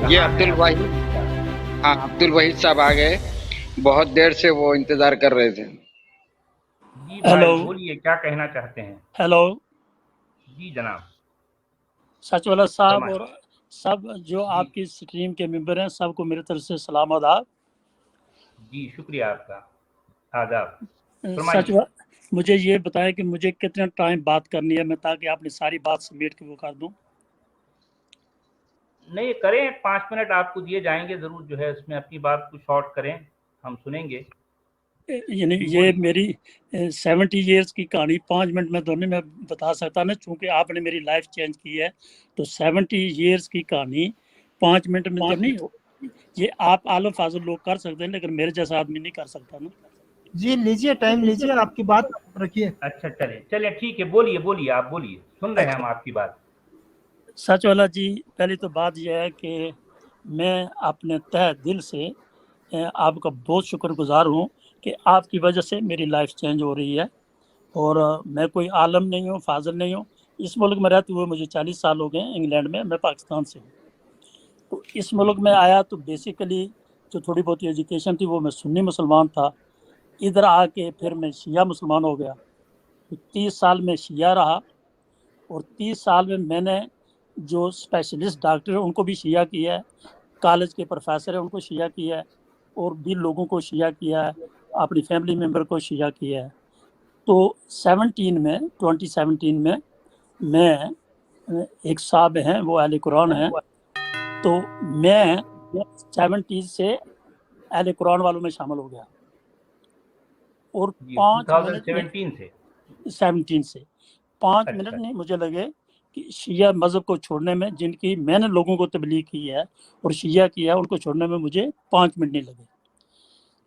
ये कहाँ हैं अब्दुल आप? वाहिद। हाँ, अब्दुल वाहिद साहब आ गए। बहुत देर से वो इंतजार कर रहे थे। जी हेलो भाई बोलिए, क्या कहना चाहते हैं? हेलो जी जनाब, सचवाला साहब फरमाइए। और सब जो जी आपकी स्ट्रीम के मेंबर हैं सबको मेरी तरफ से सलाम आदाब। जी, शुक्रिया आपका। आदाब। सच फरमाइए। मुझे ये बताएं कि मुझे कितना टाइम बात करनी है मैं ताकि आपने सारी बात समेट के वो कर दूं। नहीं करें, 5 मिनट आपको दिए जाएंगे, ज़रूर जो है इसमें अपनी बात को शॉर्ट करें, हम सुनेंगे। यानी जी ये बोलिए। मेरी 70 ईयर्स की कहानी 5 मिनट में दोनों में बता सकता ना, चूंकि आपने मेरी लाइफ चेंज की है तो 70 ईयर्स की कहानी 5 मिनट में तो नहीं हो। ये आप आलम फाजल लोग कर सकते हैं लेकिन मेरे जैसा आदमी नहीं कर सकता ना। जी लीजिए, टाइम लीजिए, आपकी बात रखिए। अच्छा चले चले, ठीक है, बोलिए बोलिए, आप बोलिए, सुन रहे हैं हम आपकी बात। सच वाला जी, पहली तो बात यह है कि मैं अपने तहे दिल से आपका बहुत शुक्रगुजार हूँ कि आपकी वजह से मेरी लाइफ चेंज हो रही है। और मैं कोई आलम नहीं हूँ, फाजिल नहीं हूँ। इस मुल्क में रहते हुए मुझे 40 साल हो गए हैं। इंग्लैंड में, मैं पाकिस्तान से हूँ। तो इस मुल्क में आया तो बेसिकली जो थोड़ी बहुत एजुकेशन थी वो मैं सुन्नी मुसलमान था। इधर आके फिर मैं शिया मुसलमान हो गया। तो 30 साल में शिया रहा और 30 साल में मैंने जो स्पेशलिस्ट डॉक्टर है उनको भी शिया किया है, कॉलेज के प्रोफेसर है उनको शिया किया है, और भी लोगों को शिया किया है, अपनी फैमिली मेम्बर को शिया किया है। तो 2017 में मैं, एक साहब हैं वो अहले कुरान हैं, तो मैं 70 से अहले कुरान वालों में शामिल हो गया। और जी 5 मिनट में 2017 से 17 से 5 मिनट अच्छा। नहीं मुझे लगे कि शिया मज़हब को छोड़ने में, जिनकी मैंने लोगों को तबलीग की है और शिया किया है, उनको छोड़ने में मुझे 5 मिनट नहीं लगे।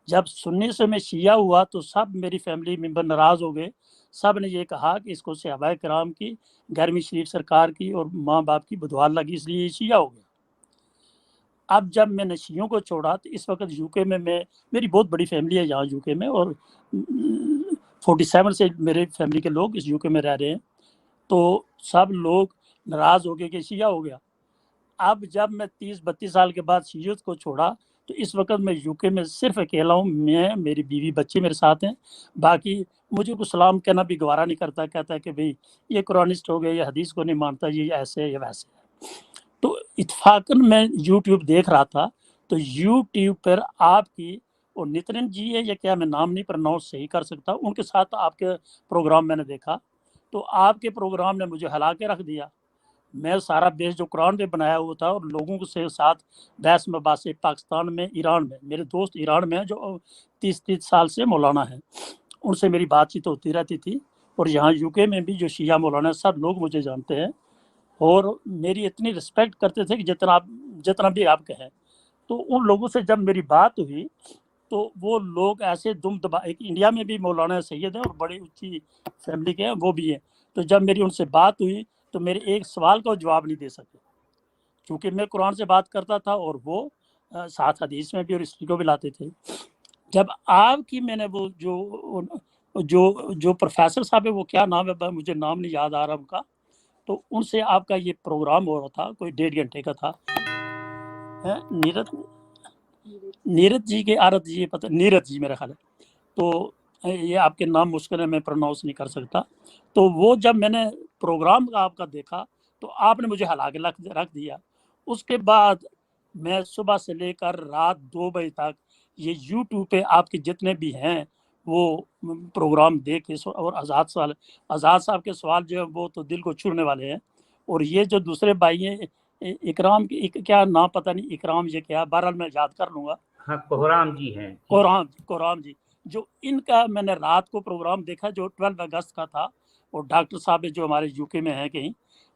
जब सुन्नी से मैं शिया हुआ तो सब मेरी फैमिली मेंबर नाराज़ हो गए। सब ने ये कहा कि इसको सहाबाए किराम की, ग्यारहवीं शरीफ सरकार की और माँ बाप की बदुआत लगी, इसलिए ये शिया हो गया। अब जब मैंने शियों को छोड़ा तो इस वक्त यूके में मेरी बहुत बड़ी फैमिली है यहाँ यूके में, और 47 से मेरे फैमिली के लोग इस यूके में रह रहे हैं। तो सब लोग नाराज़ हो गए कि शिया हो गया। अब जब मैं 30-32 साल के बाद शियत को छोड़ा तो इस वक्त मैं यूके में सिर्फ अकेला हूँ। मैं, मेरी बीवी, बच्चे मेरे साथ हैं। बाकी मुझे को सलाम कहना भी गवारा नहीं करता, कहता है कि भाई ये कुरानिस्ट हो गया, ये हदीस को नहीं मानता, ये ऐसे है, ये वैसे है। तो इत्फाकन मैं यूट्यूब देख रहा था तो यूट्यूब पर आपकी, और नितिन जी है या क्या, मैं नाम नहीं प्रोनाउंस सही कर सकता, उनके साथ आपके प्रोग्राम मैंने देखा। तो आपके प्रोग्राम ने मुझे हिला के रख दिया। मैं सारा बेस जो कुरान पे बनाया हुआ था और लोगों के साथ बहस मबासे, पाकिस्तान में, ईरान में, मेरे दोस्त ईरान में हैं जो 30 साल से मौलाना हैं, उनसे मेरी बातचीत होती रहती थी। और यहाँ यूके में भी जो शिया मौलाना, सब लोग मुझे जानते हैं और मेरी इतनी रिस्पेक्ट करते थे कि जितना भी आप कहें। तो उन लोगों से जब मेरी बात हुई तो वो लोग ऐसे दुम दबा, एक इंडिया में भी मौलाना सैयद है और बड़ी ऊंची फैमिली के हैं, वो भी हैं। तो जब मेरी उनसे बात हुई तो मेरे एक सवाल का जवाब नहीं दे सके, क्योंकि मैं कुरान से बात करता था और वो साथ हदीस में भी और हिस्ट्री को भी लाते थे। जब आपकी मैंने वो जो प्रोफेसर साहब है, वो क्या नाम है, मुझे नाम नहीं याद आ रहा उनका, तो उनसे आपका ये प्रोग्राम हो रहा था, कोई 1.5 घंटे का था। नीरज जी के आरत जी, पता, नीरज जी मेरा ख्याल है। तो ये आपके नाम मुश्किल है, मैं प्रोनाउंस नहीं कर सकता। तो वो जब मैंने प्रोग्राम का आपका देखा तो आपने मुझे हिला के रख दिया। उसके बाद मैं सुबह से लेकर रात 2 बजे तक ये यूट्यूब पे आपके जितने भी हैं वो प्रोग्राम देख के, और आज़ाद साहब के सवाल जो है वो तो दिल को छूने वाले हैं। और ये जो दूसरे भाई हैं, इकराम की, क्या नाम पता नहीं, इकराम ये क्या, बहरहाल मैं याद कर लूँगा। हाँ, कोहराम जी हैं। कोराम जी, जो इनका मैंने रात को प्रोग्राम देखा जो 12 अगस्त का था, और डॉक्टर साहब जो हमारे यूके में हैं कहीं,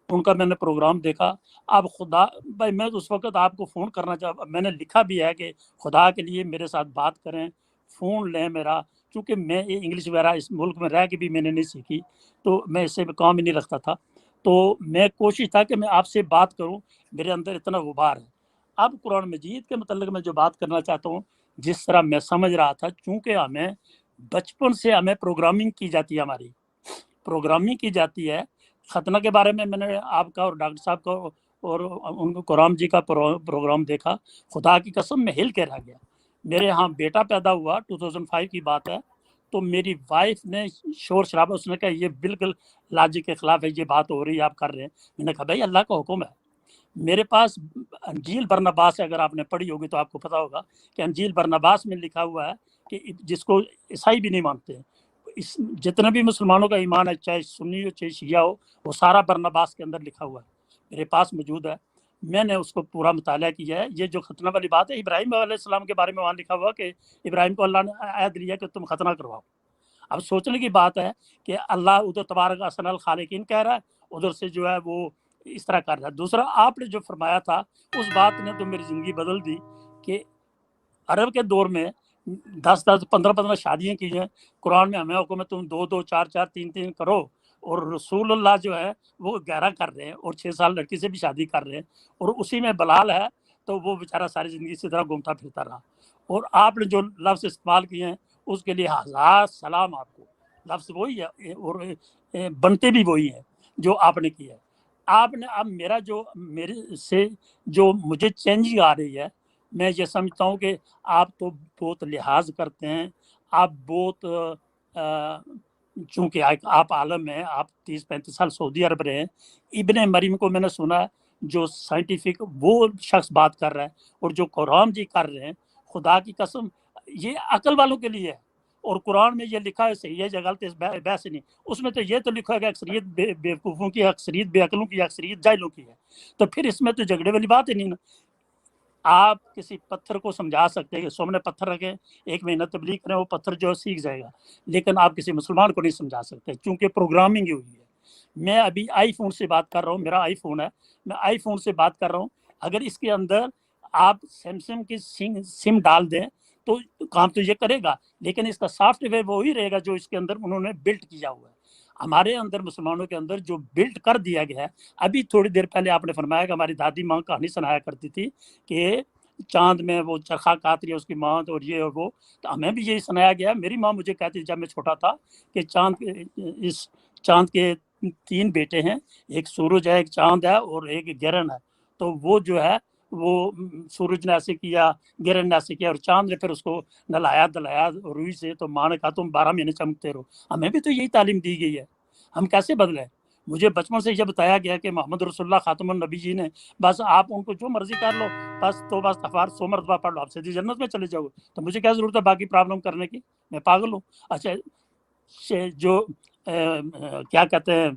उनका मैंने प्रोग्राम देखा। अब खुदा भाई, मैं उस वक्त आपको फ़ोन करना चाह, मैंने लिखा भी है कि खुदा के लिए मेरे साथ बात करें, फ़ोन लें मेरा, क्योंकि मैं ये इंग्लिश वगैरह इस मुल्क में रह के भी मैंने नहीं सीखी, तो मैं इससे काम ही नहीं रखता था। तो मैं कोशिश था कि मैं आपसे बात करूं, मेरे अंदर इतना गुबार है। अब कुरान मजीद के मतलब मैं जो बात करना चाहता हूँ, जिस तरह मैं समझ रहा था, चूँकि हमें बचपन से हमें प्रोग्रामिंग की जाती है, हमारी प्रोग्रामिंग की जाती है। खतना के बारे में मैंने आपका और डॉक्टर साहब का اور उनको कुरान जी का प्रोग्राम देखा, खुदा की कसम मैं हिल के रह गया। मेरे यहाँ बेटा पैदा हुआ, 2005 की बात है, तो मेरी वाइफ ने शोर शराबा, उसने कहा ये बिल्कुल लॉजिक के खिलाफ है, ये बात हो रही है आप कर रहे हैं। मैंने कहा भाई अल्लाह का हुक्म है। मेरे पास अंजील बरनबास है, अगर आपने पढ़ी होगी तो आपको पता होगा कि अंजील बरनबास में लिखा हुआ है कि जिसको ईसाई भी नहीं मानते हैं, इस जितने भी मुसलमानों का ईमान है, चाहे सुन्नी हो चाहे शिया हो, वो सारा बरनबास के अंदर लिखा हुआ है, मेरे पास मौजूद है। मैंने उसको पूरा मुताला किया है। ये जो खतना वाली बात है, इब्राहिम अलैहिस्सलाम के बारे में वहाँ लिखा हुआ कि इब्राहिम को अल्लाह ने अहद लिया कि तुम खतना करवाओ। अब सोचने की बात है कि अल्लाह उधर तबारक अहसनुल खालिकीन कह रहा है, उधर से जो है वो इस तरह कर रहा है। दूसरा आपने जो फरमाया था, उस बात ने तो मेरी ज़िंदगी बदल दी कि अरब के दौर में 10-10, 15-15 शादियाँ की हैं। कुरान में हमें हुक्म है तुम 2-2, 4-4, 3-3 करो, और रसूलुल्लाह जो है वो 11 कर रहे हैं और 6 साल लड़की से भी शादी कर रहे हैं, और उसी में बलाल है, तो वो बेचारा सारी ज़िंदगी इसी तरह घूमता फिरता रहा। और आपने जो लफ्ज़ इस्तेमाल किए हैं उसके लिए हज़ार सलाम आपको। लफ्ज़ वही है और बनते भी वही हैं जो आपने किया है। आपने अब मेरे से जो मुझे चेंजिंग आ रही है, मैं ये समझता हूँ कि आप तो बहुत लिहाज करते हैं, आप बहुत चूँकि आप आलम हैं, आप 30-35 साल सऊदी अरब रहे हैं। इब्ने मरीम को मैंने सुना है, जो साइंटिफिक वो शख्स बात कर रहा है, और जो कुरान जी कर रहे हैं, खुदा की कसम ये अकल वालों के लिए है। और कुरान में ये लिखा है, सही है या गलत है वैसे नहीं, उसमें तो ये तो लिखा है कि अक्सरियत बेवकूफ़ों की, अक्सरियत बेअकलों की, अक्सरियत जाहिलों की है। तो फिर इसमें तो झगड़े वाली बात ही नहीं ना। आप किसी पत्थर को समझा सकते हैं कि सामने पत्थर रखें, 1 महीना तबलीग करें, वो पत्थर जो सीख जाएगा, लेकिन आप किसी मुसलमान को नहीं समझा सकते, क्योंकि प्रोग्रामिंग हुई है। मैं अभी आईफोन से बात कर रहा हूँ, मेरा आईफोन है, मैं आईफोन से बात कर रहा हूँ। अगर इसके अंदर आप सैमसंग की सिम डाल दें तो काम तो ये करेगा, लेकिन इसका सॉफ्टवेयर वो ही रहेगा जो इसके अंदर उन्होंने बिल्ट किया हुआ है। हमारे अंदर मुसलमानों के अंदर जो बिल्ट कर दिया गया है, अभी थोड़ी देर पहले आपने फरमाया कि हमारी दादी माँ कहानी सुनाया करती थी कि चांद में वो चरखा काट रही है उसकी माँ, और ये और वो, तो हमें भी यही सुनाया गया। मेरी माँ मुझे कहती थी जब मैं छोटा था कि इस चांद के 3 बेटे हैं, एक सूरज है, एक चांद है और एक गिरन है। तो वो जो है वो सूरज ने ऐसे किया, गिरन ने ऐसे किया, और चांद ने फिर उसको नहलाया धुलाया रुई से, तो माँ ने कहा तुम 12 महीने चमकते रहो। हमें भी तो यही तालीम दी गई है, हम कैसे बदले? मुझे बचपन से ये बताया गया कि मोहम्मद रसूलुल्लाह खातमुन नबी जी ने, बस आप उनको जो मर्जी कर लो, बस तौबा इस्तगफार 100 मरतबा पढ़ लो, आप सीधी जन्नत में चले जाओगे। तो मुझे क्या जरूरत है बाकी प्रॉब्लम करने की? मैं पागल हूँ? अच्छा, जो क्या कहते हैं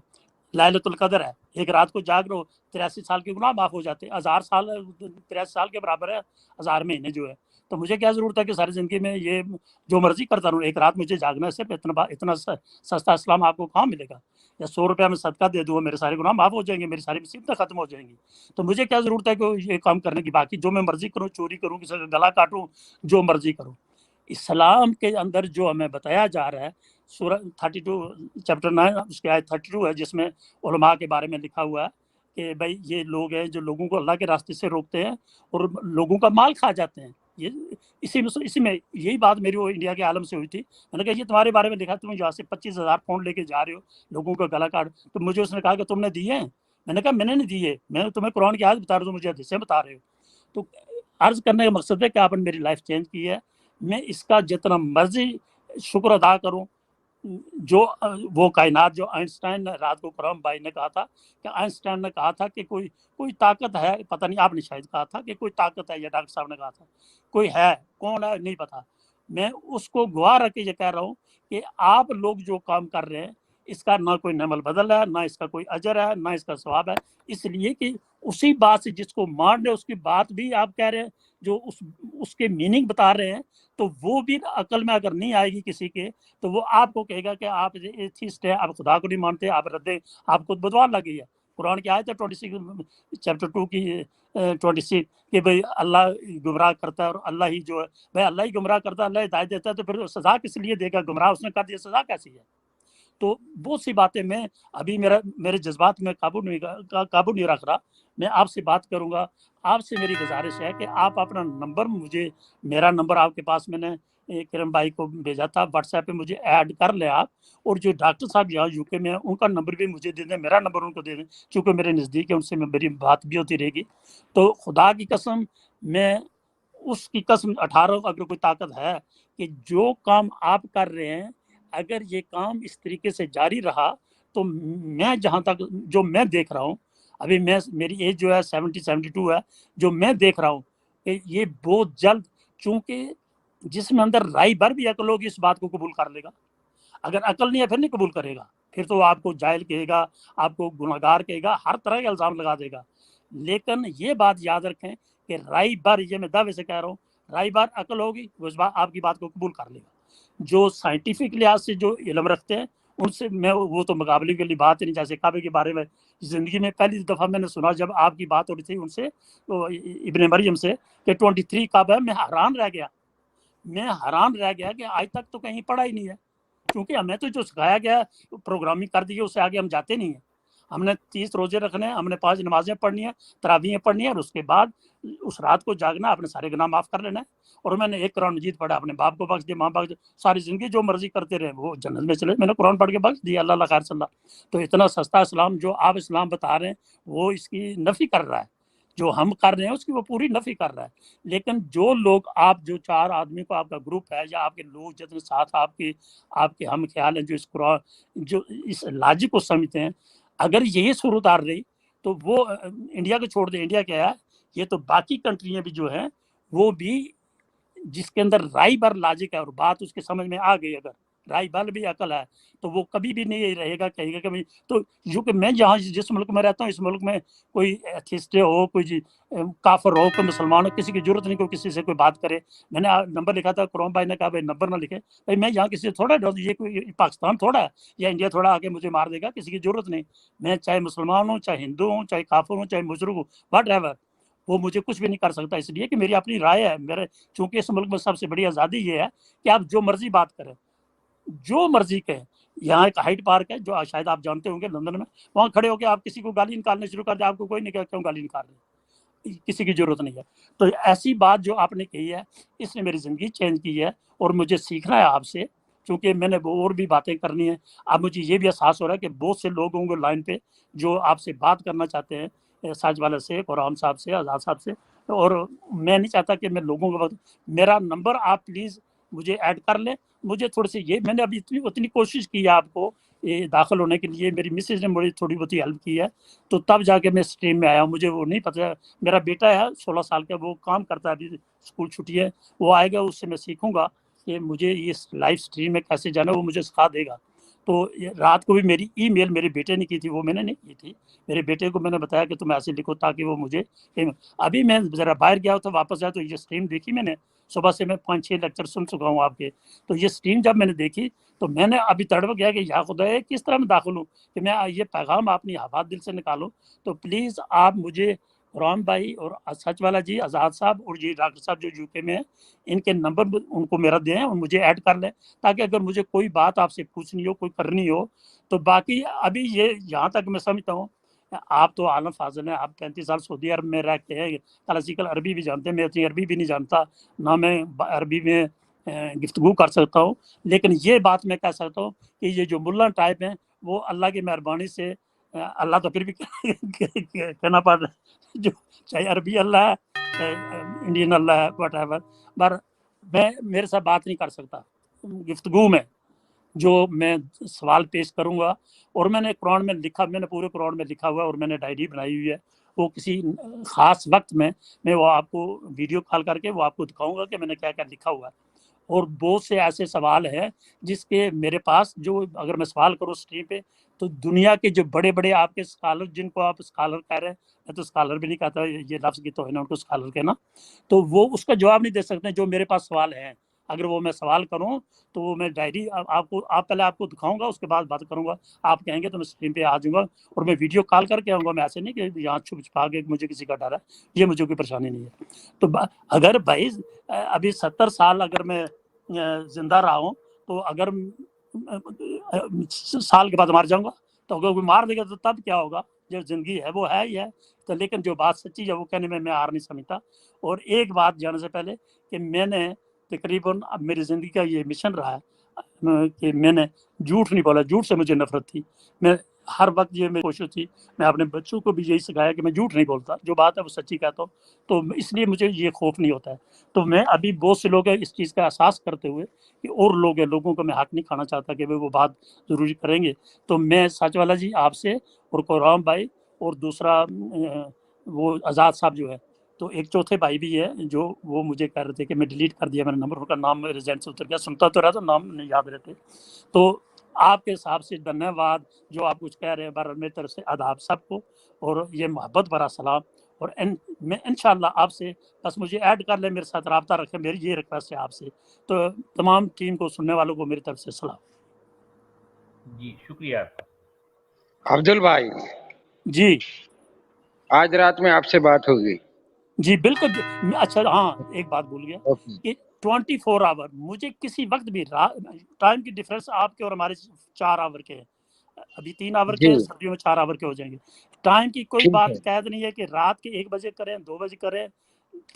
लैलतुल कदर है, एक रात को जाग रहो, 83 साल के गुनाह माफ हो जाते हैं। 1000 साल 83 साल के बराबर है 1000 महीने जो है। तो मुझे क्या जरूरत है कि सारी जिंदगी में ये जो मर्जी करता रहूं? एक रात मुझे जागना है, सिर्फ इतना सस्ता इस्लाम आपको कहाँ मिलेगा? या 100 रुपया में सदका दे दूँ, मेरे सारे गुनाह माफ हो जाएंगे, मेरी सारी मुसीबतें खत्म हो जाएंगी। तो मुझे क्या जरूरत है कि ये काम करने की? बाकी जो मैं मर्जी करूँ, चोरी करूँ, किसी का गला काटूँ, जो मर्जी करूँ। इस्लाम के अंदर जो हमें बताया जा रहा है, सूरह 32 चैप्टर 9 उसके आयत 32 है, जिसमें उलमा के बारे में लिखा हुआ है कि भाई ये लोग हैं जो लोगों को अल्लाह के रास्ते से रोकते हैं और लोगों का माल खा जाते हैं। ये इसी में यही बात मेरी वो इंडिया के आलम से हुई थी। मैंने कहा ये तुम्हारे बारे में लिखा, तुम यहाँ से 25,000 पाउंड लेके जा रहे हो, लोगों का गला काट। तो मुझे उसने कहा कि तुमने दिए हैं? मैंने कहा मैंने नहीं दिए, मैं तुम्हें कुरान की आयत बता रहा हूँ, मुझे हदीसें बता रहे हो। तो अर्ज करने का मकसद है कि आपने मेरी लाइफ चेंज की है। मैं इसका जितना मर्जी शुक्र अदा करूं। जो वो कायनात जो आइंस्टाइन ने, रात को करम भाई ने कहा था कि आइंस्टाइन ने कहा था कि कोई ताकत है, पता नहीं आपने शायद कहा था कि कोई ताकत है, या डॉक्टर साहब ने कहा था कोई है, कौन है नहीं पता। मैं उसको गवाह रख के ये कह रहा हूँ कि आप लोग जो काम कर रहे हैं इसका ना कोई नमल बदल है, ना इसका कोई अजर है, ना इसका सवाब है। इसलिए कि उसी बात से जिसको मान रहे उसकी बात भी आप कह रहे हैं, जो उसके मीनिंग बता रहे हैं, तो वो भी अकल में अगर नहीं आएगी किसी के, तो वो आपको कहेगा कि आप एथिस्ट है, आप खुदा को नहीं मानते, आप रद्दे, आपको बदवार लगी है। कुरान की आयत है 26 चैप्टर 2 की 26 कि भाई अल्लाह गुमराह करता है और अल्लाह ही जो है, भाई अल्लाह ही गुमराह करता है, अल्लाह हिदायत देता है, तो फिर सजा किस लिए देगा? गुमराह उसने कर दिया, सजा कैसी है? तो बहुत सी बातें मैं अभी मेरे जज्बात में काबू नहीं रख रहा। मैं आपसे बात करूंगा। आपसे मेरी गुजारिश है कि आप अपना नंबर मुझे, मेरा नंबर आपके पास मैंने किरण भाई को भेजा था व्हाट्सएप पे, मुझे ऐड कर ले आप। और जो डॉक्टर साहब यहाँ यूके में हैं उनका नंबर भी मुझे दे दें, मेरा नंबर उनको दे दें, क्योंकि मेरे नज़दीक है, उनसे मेरी बात भी होती रहेगी। तो खुदा की कसम, मैं उसकी कसम 18 अगर कोई ताकत है कि जो काम आप कर रहे हैं, अगर ये काम इस तरीके से जारी रहा तो मैं जहाँ तक जो मैं देख रहा हूँ, अभी मैं मेरी एज जो है 72 है, जो मैं देख रहा हूँ कि ये बहुत जल्द, चूंकि जिसमें अंदर राई भर भी अकल होगी इस बात को कबूल कर लेगा। अगर अकल नहीं है फिर नहीं कबूल करेगा, फिर तो आपको जाहिल कहेगा, आपको गुनाहगार कहेगा, हर तरह के इल्ज़ाम लगा देगा। लेकिन ये बात याद रखें कि राई भर, ये मैं दावे से कह रहा हूँ, राई भर अकल होगी वो इस बात आपकी बात को कबूल कर लेगा। जो साइंटिफिक लिहाज से जो इल्म रखते हैं उनसे मैं, वो तो मुकाबले के लिए बात ही नहीं। जैसे काबे के बारे में ज़िंदगी में पहली दफ़ा मैंने सुना जब आपकी बात हो रही थी उनसे, तो इब्ने मरियम से, कि 23 काबा, मैं हैरान रह गया। मैं हैरान रह गया कि आज तक तो कहीं पढ़ा ही नहीं है, क्योंकि हमें तो जो सिखाया गया प्रोग्रामिंग कर दी है, उससे आगे हम जाते नहीं हैं। हमने 30 रोजे रखने हैं, हमने 5 नमाजें पढ़नी है, तरावीहें पढ़नी है, और उसके बाद उस रात को जागना, अपने सारे गुनाह माफ़ कर लेना है। और मैंने एक कुरान मजीद पढ़ा, अपने बाप को बख्श दिया, माँ बख्श, सारी ज़िंदगी जो मर्जी करते रहे वो जन्नत में चले, मैंने कुरान पढ़ के बख्श दिया, अल्लाह खैर सल्ला। तो इतना सस्ता इस्लाम जो आप इस्लाम बता रहे हैं वो इसकी नफ़ी कर रहा है, जो हम कर रहे हैं उसकी वो पूरी नफ़ी कर रहा है। लेकिन जो लोग, आप जो 4 आदमी को आपका ग्रुप है, या आपके लोग जितने साथ आपके हम ख्याल हैं, जो इस कुरान, जो इस लॉजिक को समझते हैं, अगर यही सूरत आ रही तो वो इंडिया को छोड़ दे, इंडिया क्या है, ये तो बाकी कंट्रियां भी जो हैं वो भी, जिसके अंदर राई भर लॉजिक है और बात उसके समझ में आ गई, अगर राई भर भी अकल है, तो वो कभी भी नहीं रहेगा, कहेगा कि भाई, तो जो कि मैं जहाँ जिस मुल्क में रहता हूँ, इस मुल्क में कोई एथिस्ट हो, कोई काफर हो, कोई मुसलमान हो, किसी की जरूरत नहीं कोई किसी से कोई बात करे। मैंने नंबर लिखा था, कुरैन भाई ने कहा भाई नंबर ना लिखे, भाई मैं यहाँ किसी से थोड़ा डर, ये कोई पाकिस्तान थोड़ा है या इंडिया थोड़ा आके मुझे मार देगा, किसी की जरूरत नहीं। मैं चाहे मुसलमान हूँ, चाहे हिंदू हूँ, चाहे काफिर हूँ, चाहे मुशरिक हूँ, वट एवर, वो मुझे कुछ भी नहीं कर सकता, इसलिए कि मेरी अपनी राय है। मेरे, चूंकि इस मुल्क में सबसे बड़ी आज़ादी ये है कि आप जो मर्जी बात करें, जो मर्जी कहें। यहाँ एक हाइट पार्क है जो शायद आप जानते होंगे लंदन में, वहाँ खड़े होकर आप किसी को गाली निकालने शुरू कर दे, आपको कोई नहीं कहेगा क्यों गाली निकाल रहे, किसी की जरूरत नहीं है। तो ऐसी बात जो आपने कही है, इसने मेरी ज़िंदगी चेंज की है, और मुझे सीखना है आपसे, क्योंकि मैंने वो और भी बातें करनी है। अब मुझे ये भी एहसास हो रहा है कि बहुत से लोग होंगे लाइन पे जो आपसे बात करना चाहते हैं, साज वाले से, कुरान साहब से, आज़ाद साहब से, और मैं नहीं चाहता कि मैं लोगों को मेरा नंबर आप प्लीज़ मुझे ऐड कर लें। मुझे थोड़ी सी, ये मैंने अभी उतनी कोशिश की है आपको ये दाखिल होने के लिए, मेरी मिसेज ने मुझे थोड़ी बहुत हेल्प की है, तो तब जाके मैं स्ट्रीम में आया हूँ। मुझे वो नहीं पता, मेरा बेटा है 16 साल का, वो काम करता है, अभी स्कूल छुट्टी है, वो आएगा, उससे मैं सीखूंगा कि मुझे इस लाइव स्ट्रीम में कैसे जाना, वो मुझे सिखा देगा। तो रात को भी मेरी ईमेल मेरे बेटे ने की थी, वो मैंने नहीं की थी, मेरे बेटे को मैंने बताया कि तुम ऐसे लिखो ताकि वो मुझे, अभी मैं ज़रा बाहर गया तो वापस आया तो ये स्ट्रीम देखी मैंने, सुबह से मैं 5-6 लेक्चर सुन चुका हूँ आपके। तो ये स्ट्रीम जब मैंने देखी तो मैंने अभी तड़प गया कि या खुदा है किस तरह मैं दाखिल हूँ कि मैं ये पैगाम अपनी हवा दिल से निकालूँ। तो प्लीज़ आप मुझे कुरान भाई और सच वाला जी, आज़ाद साहब और जी डॉक्टर साहब जो यूके में हैं, इनके नंबर उनको मेरा दें और मुझे ऐड कर लें, ताकि अगर मुझे कोई बात आपसे पूछनी हो, कोई करनी हो तो। बाकी अभी ये यहाँ तक मैं समझता हूँ, आप तो आलम फाजिल हैं, आप 35 साल सऊदी अरब में रहते हैं, क्लासिकल अरबी भी जानते हैं, मैं इतनी अरबी भी नहीं जानता, ना मैं अरबी में गुफ्तगू कर सकता हूँ। लेकिन ये बात मैं कह सकता हूँ कि ये जो मुल्ला टाइप हैं वो अल्लाह की मेहरबानी से, अल्लाह तो फिर भी कहना पड़ रहा है, जो चाहे अरबी अल्लाह है, चाहे इंडियन अल्लाह है, वट एवर, पर मैं मेरे साथ बात नहीं कर सकता गुफ्तगू में, जो मैं सवाल पेश करूंगा। और मैंने कुरान में लिखा, मैंने पूरे कुरान में लिखा हुआ है, और मैंने डायरी बनाई हुई है, वो किसी ख़ास वक्त में मैं वो आपको वीडियो कॉल करके वो आपको दिखाऊंगा कि मैंने क्या क्या लिखा हुआ है। और बहुत से ऐसे सवाल हैं जिसके मेरे पास, जो अगर मैं सवाल करूँ स्ट्रीम पे, तो दुनिया के जो बड़े बड़े आपके स्कॉलर, जिनको आप स्कॉलर कह रहे हैं, मैं तो स्कॉलर भी नहीं कहता, ये लफ्ज़ की तो है ना उनको स्कॉलर कहना, तो वो उसका जवाब नहीं दे सकते जो मेरे पास सवाल हैं। अगर वो मैं सवाल करूं तो वो मैं डायरी आपको, पहले आपको दिखाऊंगा, उसके बाद बात करूंगा, आप कहेंगे तो मैं स्क्रीन पे आ जाऊंगा, और मैं वीडियो कॉल करके आऊँगा। मैं ऐसे नहीं कि यहाँ छुप छुपा के मुझे किसी का डर है, ये मुझे कोई परेशानी नहीं है। तो अगर भाई अभी 70 साल अगर मैं जिंदा रहा हूँ, तो अगर साल के बाद मर जाऊंगा, तो अगर कोई मार देगा तो तब क्या होगा, जो जिंदगी है वो है ही है। तो लेकिन जो बात सच्ची है वो कहने में मैं हार नहीं समझता। और एक बात जानने से पहले कि मैंने तकरीबन अब मेरी ज़िंदगी का ये मिशन रहा है कि मैंने झूठ नहीं बोला। झूठ से मुझे नफरत थी। मैं हर वक्त ये मेरी कोशिश थी, मैं अपने बच्चों को भी यही सिखाया कि मैं झूठ नहीं बोलता, जो बात है वो सच्ची कहता हूँ। तो इसलिए मुझे ये खौफ नहीं होता है। तो मैं अभी बहुत से लोग हैं इस चीज़ का एहसास करते हुए कि और लोग हैं, लोगों को मैं हक नहीं खाना चाहता कि वो बात ज़रूरी करेंगे। तो मैं सच वाला जी आपसे और कोराम भाई और दूसरा वो आज़ाद साहब जो है, तो एक चौथे भाई भी है जो वो मुझे कह रहे थे कि मैं डिलीट कर दिया मेरा नंबर, उनका नाम मेरे ज़हन से उतर गया, सुनता तो रहा तो नाम नहीं याद रहते। तो आपके हिसाब से धन्यवाद, जो आप कुछ कह रहे हैं, बहरहाल मेरी तरफ से आदाब सबको और ये मोहब्बत भरा सलाम। और मैं इंशाल्लाह आपसे बस मुझे ऐड कर ले, मेरे साथ रब्ता रखें, मेरी ये रिक्वेस्ट है आपसे। तो तमाम टीम को, सुनने वालों को मेरी तरफ से सलाम। जी शुक्रिया आपका। अब्दुल भाई, जी आज रात में आपसे बात होगी। जी बिल्कुल। अच्छा हाँ, एक बात भूल गया कि 24 आवर, मुझे किसी वक्त भी टाइम की डिफरेंस आपके और हमारे 4 आवर के हैं। अभी 3 आवर के हैं, सर्दियों में 4 आवर के हो जाएंगे। टाइम की कोई बात कैद नहीं है कि रात के 1 बजे करें, 2 बजे करें,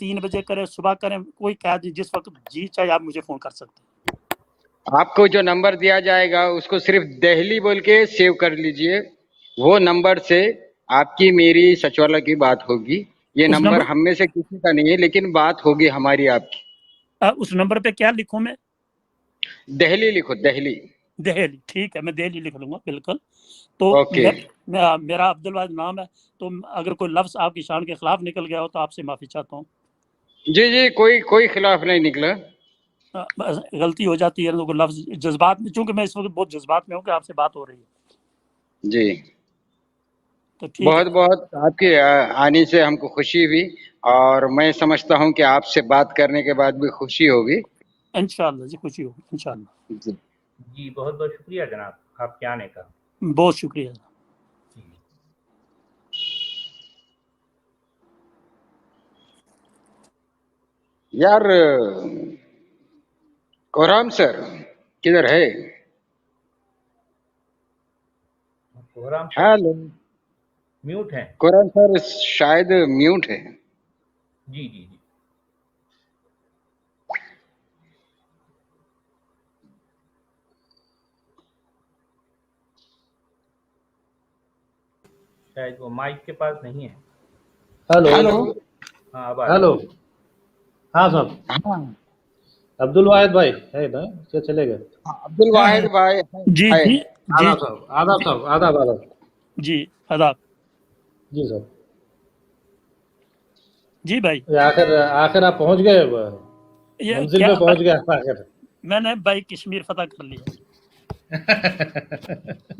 3 बजे करें, सुबह करें, कोई कैद नहीं। जिस वक्त जी चाहे आप मुझे फोन कर सकते हैं। आपको जो नंबर दिया जाएगा उसको सिर्फ दिल्ली बोल के सेव कर लीजिए। वो नंबर से आपकी मेरी सचवाला की बात होगी। ये नंबर हम में से किसी का नहीं है, लेकिन बात होगी हमारी आपकी। उस नंबर पे क्या लिखूं मैं? दिल्ली लिखो, दिल्ली। दिल्ली, ठीक है, मैं दिल्ली लिख लूंगा बिल्कुल। तो मेरा अब्दुल वाहिद नाम है। तो अगर कोई लफ्ज आपकी शान के खिलाफ निकल गया हो तो आपसे माफी चाहता हूँ। जी जी, कोई खिलाफ नहीं निकला। गलती हो जाती है तो लफ्ज जज्बात में, चूंकि मैं इस वक्त बहुत जज्बात में हूँ कि आपसे बात हो रही है। जी तो ठीक बहुत है। बहुत आपके आने से हमको खुशी हुई, और मैं समझता हूँ कि आपसे बात करने के बाद भी खुशी होगी। इंशाल्लाह जी, खुशी होगी इंशाल्लाह। जी बहुत बहुत शुक्रिया जनाब आपके आने का। बहुत शुक्रिया। यार कोराम सर किधर है? कोराम हेलो, म्यूट है। कोराम सर शायद म्यूट है। जी जी जी। शायद वो माइक के पास नहीं है। हेलो हाँ, हेलो, हाँ साहब, हाँ अब्दुल वाहिद भाई है ना? क्या चले गए? अब्दुल वाहिद भाई जी है। जी आदाब साहब, आदाब साहब, आदाब आदाब। जी आदाब। जी साहब, जी भाई, आखिर आप पहुंच गए, ये मंजिल क्या पे पहुंच गए आखिर। मैंने भाई कश्मीर फतह कर लिया।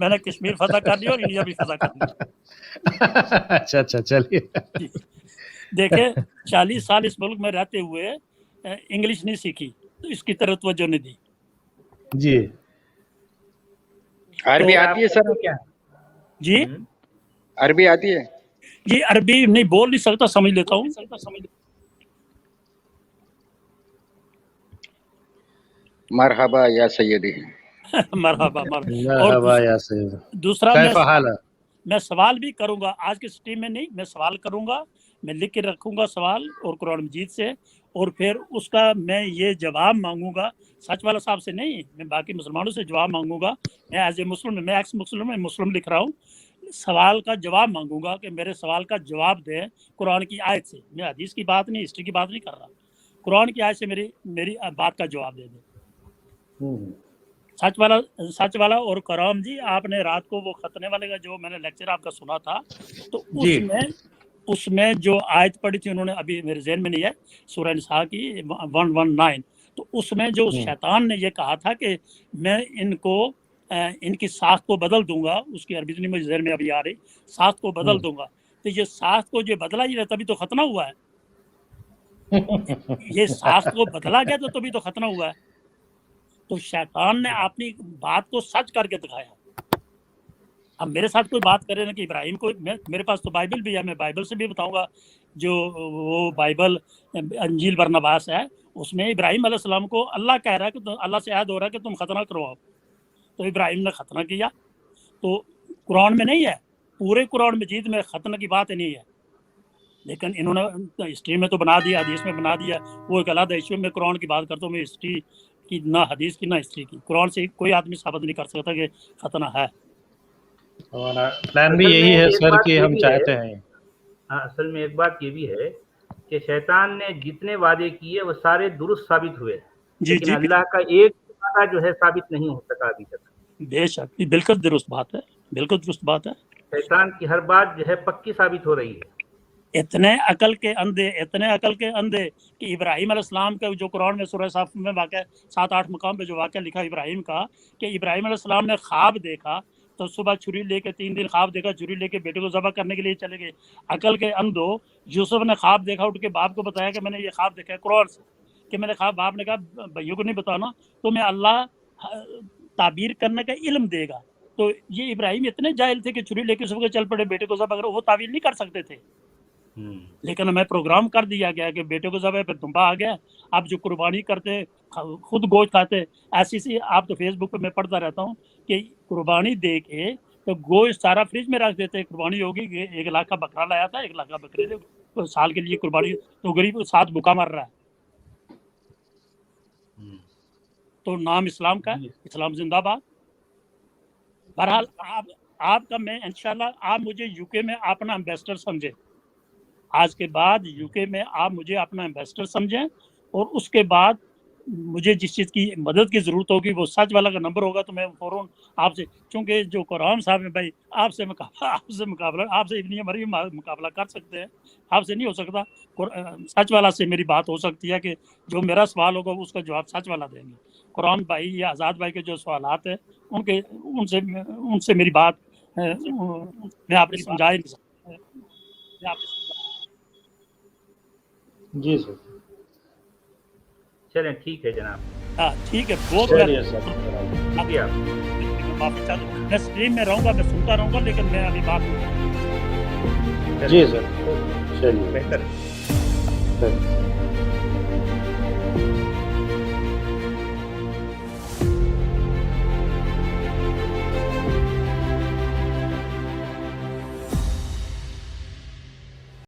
मैंने कश्मीर फतह कर लिया और इंडिया भी फतह कर लिया। अच्छा अच्छा, चलिए। देखे 40 साल इस मुल्क में रहते हुए इंग्लिश नहीं सीखी, तो इसकी तरफ तवज्जो नहीं दी। जी, अरबी तो आती है सर? क्या जी अरबी आती है? जी अरबी नहीं बोल नहीं सकता, समझ लेता हूँ। मरहबा या सैयदी। मरहबा मरहबा या सैयद। दूसरा कैफा हाल है? मैं सवाल भी करूंगा, आज के स्ट्रीम में नहीं, मैं सवाल करूंगा, मैं लिख के रखूंगा सवाल और कुरान मजीद से, और फिर उसका मैं ये जवाब मांगूंगा सच वाला साहब से नहीं, मैं बाकी मुसलमानों से जवाब मांगूंगा। मैं एज ए मुस्लिम, मैं एक्स मुस्लिम, मैं मुस्लिम लिख रहा हूँ, सवाल का जवाब मांगूंगा कि मेरे सवाल का जवाब दें कुरान की आयत से। मैं हदीस की बात नहीं, हिस्ट्री की बात नहीं कर रहा, कुरान की आयत से मेरी बात का जवाब दे दें। सच वाला। और कराम जी, आपने रात को वो खतने वाले का जो मैंने लेक्चर आपका सुना था, तो उसमें जो आयत पढ़ी थी उन्होंने, अभी मेरे ज़हन में नहीं है, सूरह निसा की 119, तो उसमें जो शैतान ने ये कहा था कि मैं इनकी साख को बदल दूंगा, उसकी अरबी नहीं मुझे ज़हन में अभी आ रही, साख को बदल दूंगा। तो ये साख को जो बदला ही तभी तो खतना हुआ है। ये साख को बदला गया तो तभी तो खतना हुआ है। तो शैतान ने अपनी बात को सच करके दिखाया। अब मेरे साथ कोई बात करे ना कि इब्राहिम को, मेरे पास तो बाइबल भी है, मैं बाइबल से भी बताऊंगा, जो वो बाइबल अंजील बरनबास है, उसमें इब्राहिम अलैहिस्सलाम को अल्लाह कह रहा है कि तो अल्लाह से याद हो रहा है कि तुम खतना करवाओ, तो इब्राहिम ने खतना किया। तो कुरान में नहीं है, पूरे कुरान मजीद में खतना की बात नहीं है। लेकिन इन्होंने हिस्ट्री में तो बना दिया, हदीस में बना दिया, वो एक अलग इशू। में कुरान की बात करता हूँ, मैं हिस्ट्री की ना हदीस की ना हिस्ट्री की। कुरान से कोई आदमी साबित नहीं कर सकता कि खतना है। हमारा प्लान भी असल यही में है एक सर बात कि ये हम भी चाहते है, हैं। हाँ, असल में एक बात ये भी है कि शैतान ने जितने वादे किए वो सारे दुरुस्त साबित हुए, जी लेकिन जी, अल्लाह का एक भी वादा जो है साबित नहीं हो सका अभी तक। बेशक, ये बिल्कुल दुरुस्त बात है, बिल्कुल दुरुस्त बात है। शैतान की हर बात जो है पक्की साबित हो रही है। इतने अकल के अंधे, इतने अकल के अंधे कि इब्राहिम अलैहिस्सलाम का जो कुरान में सूरह साफ में वाक़या 7-8 मकाम पे जो वाक़या लिखा इब्राहिम का, कि इब्राहिम अलैहिस्सलाम ने ख्वाब देखा तो सुबह छुरी लेके 3 दिन ख्वाब देखा, छुरी लेके बेटे को ज़बह करने के लिए चले गए। अकल के अंधो, यूसुफ ने ख्वाब देखा, उठ के बाप को बताया कि मैंने ये ख्वाब देखा है कुरान से, कि मैंने ख्वाब। बाप ने कहा भैया को नहीं बताना, तुम्हें अल्लाह ताबीर करने का इल्म देगा। तो ये इब्राहिम इतने जाहिल थे कि छुरी लेके सुबह चल पड़े बेटे को ज़बह करो, वो ताबीर नहीं कर सकते थे। लेकिन हमें प्रोग्राम कर दिया गया कि बेटे को ज़बह पे तुम्बा आ गया, आप जो कुर्बानी करते खुद गोश्त खाते, ऐसी सी आप तो फेसबुक पे मैं पढ़ता रहता हूँ कि कुर्बानी दे के तो गोश्त सारा फ्रिज में रख देते। कुर्बानी होगी, 1 लाख का बकरा लाया था, 1 लाख का बकरे तो साल के लिए कुर्बानी, तो गरीब 7 भूखा मर रहा है। तो नाम इस्लाम का है, इस्लाम जिंदाबाद। बहरहाल आपका मैं इंशाल्लाह, आप मुझे यूके में अपना एम्बेसडर समझे। आज के बाद यूके में आप मुझे अपना एम्बेसडर समझें, और उसके बाद मुझे जिस चीज़ की मदद की ज़रूरत होगी, वो सच वाला का नंबर होगा तो मैं फ़ौरन आपसे, चूँकि जो कुरान साहब है भाई, आपसे मुकाबला आपसे इतनी हमारी मुकाबला कर सकते हैं, आपसे नहीं हो सकता। सच वाला से मेरी बात हो सकती है कि जो मेरा सवाल होगा उसका जवाब सच वाला देंगे। कुरान भाई या आज़ाद भाई के जो सवालात है उनसे मेरी बात मैं आपने समझा ही नहीं सकता। जी सर, चलें ठीक है जनाब, हाँ ठीक है, बहुत चलिए सर। शुक्रिया। माफी चाहता हूँ। मैं स्ट्रीम में रहूँगा, मैं सुनता रहूँगा, लेकिन मैं अभी बात नहीं करूँगा। जी सर, चलिए बेहतर है। सर।